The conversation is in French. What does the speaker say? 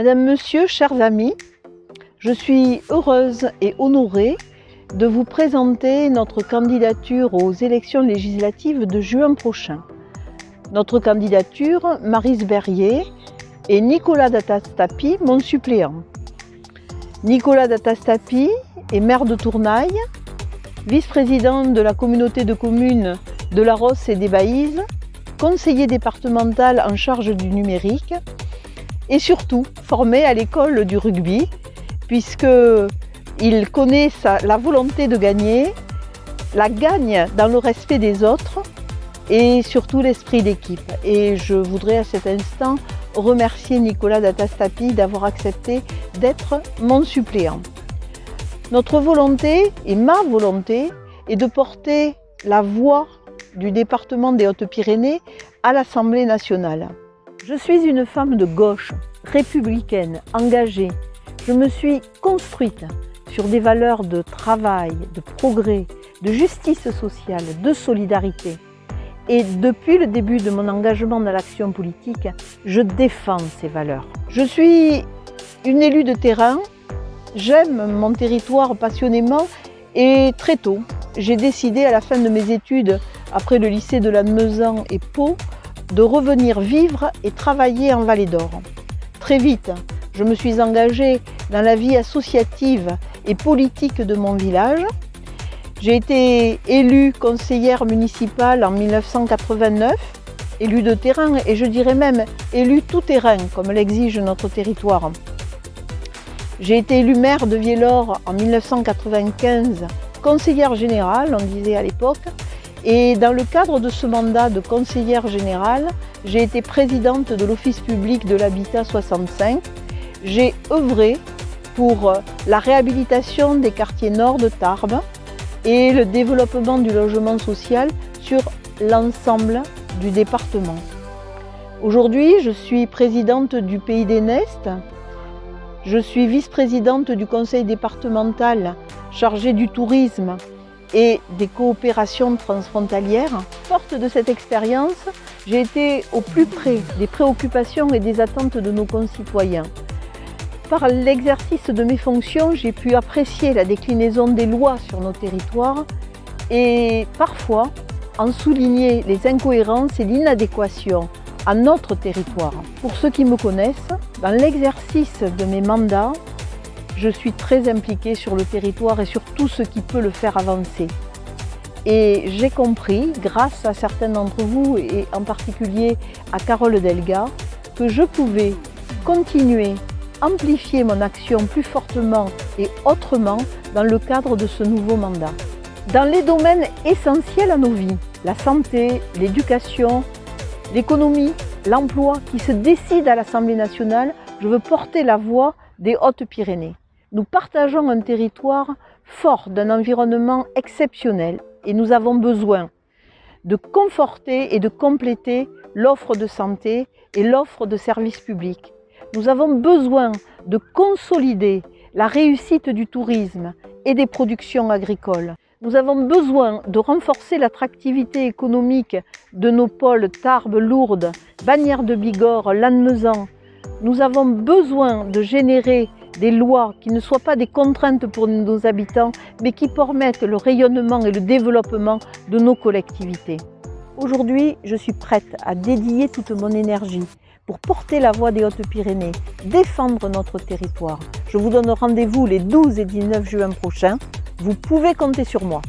Madame, Monsieur, chers amis, je suis heureuse et honorée de vous présenter notre candidature aux élections législatives de juin prochain. Notre candidature, Maryse Berrier et Nicolas Datastapi, mon suppléant. Nicolas Datastapi est maire de Tournaille, vice-président de la communauté de communes de La Rosse et des Baïses, conseiller départemental en charge du numérique et surtout formé à l'école du rugby puisqu'il connaît la volonté de gagner, la gagne dans le respect des autres et surtout l'esprit d'équipe. Et je voudrais à cet instant remercier Nicolas Datastapi d'avoir accepté d'être mon suppléant. Notre volonté et ma volonté est de porter la voix du département des Hautes-Pyrénées à l'Assemblée nationale. Je suis une femme de gauche, républicaine, engagée. Je me suis construite sur des valeurs de travail, de progrès, de justice sociale, de solidarité. Et depuis le début de mon engagement dans l'action politique, je défends ces valeurs. Je suis une élue de terrain, j'aime mon territoire passionnément et très tôt, j'ai décidé à la fin de mes études, après le lycée de Lannemezan et Pau, de revenir vivre et travailler en Vallée d'Or. Très vite, je me suis engagée dans la vie associative et politique de mon village. J'ai été élue conseillère municipale en 1989, élue de terrain et je dirais même élue tout terrain, comme l'exige notre territoire. J'ai été élue maire de Viellore en 1995, conseillère générale, on disait à l'époque, et dans le cadre de ce mandat de conseillère générale, j'ai été présidente de l'Office public de l'habitat 65. J'ai œuvré pour la réhabilitation des quartiers nord de Tarbes et le développement du logement social sur l'ensemble du département. Aujourd'hui, je suis présidente du Pays des Nestes. Je suis vice-présidente du conseil départemental chargée du tourisme et des coopérations transfrontalières. Forte de cette expérience, j'ai été au plus près des préoccupations et des attentes de nos concitoyens. Par l'exercice de mes fonctions, j'ai pu apprécier la déclinaison des lois sur nos territoires et parfois en souligner les incohérences et l'inadéquation à notre territoire. Pour ceux qui me connaissent, dans l'exercice de mes mandats, je suis très impliquée sur le territoire et sur tout ce qui peut le faire avancer. Et j'ai compris, grâce à certains d'entre vous et en particulier à Carole Delga, que je pouvais continuer, amplifier mon action plus fortement et autrement dans le cadre de ce nouveau mandat. Dans les domaines essentiels à nos vies, la santé, l'éducation, l'économie, l'emploi qui se décident à l'Assemblée nationale, je veux porter la voix des Hautes-Pyrénées. Nous partageons un territoire fort d'un environnement exceptionnel et nous avons besoin de conforter et de compléter l'offre de santé et l'offre de services publics. Nous avons besoin de consolider la réussite du tourisme et des productions agricoles. Nous avons besoin de renforcer l'attractivité économique de nos pôles Tarbes, Lourdes, Bagnères de Bigorre, Lannemezan. Nous avons besoin de générer des lois qui ne soient pas des contraintes pour nos habitants, mais qui permettent le rayonnement et le développement de nos collectivités. Aujourd'hui, je suis prête à dédier toute mon énergie pour porter la voix des Hautes-Pyrénées, défendre notre territoire. Je vous donne rendez-vous les 12 et 19 juin prochains. Vous pouvez compter sur moi.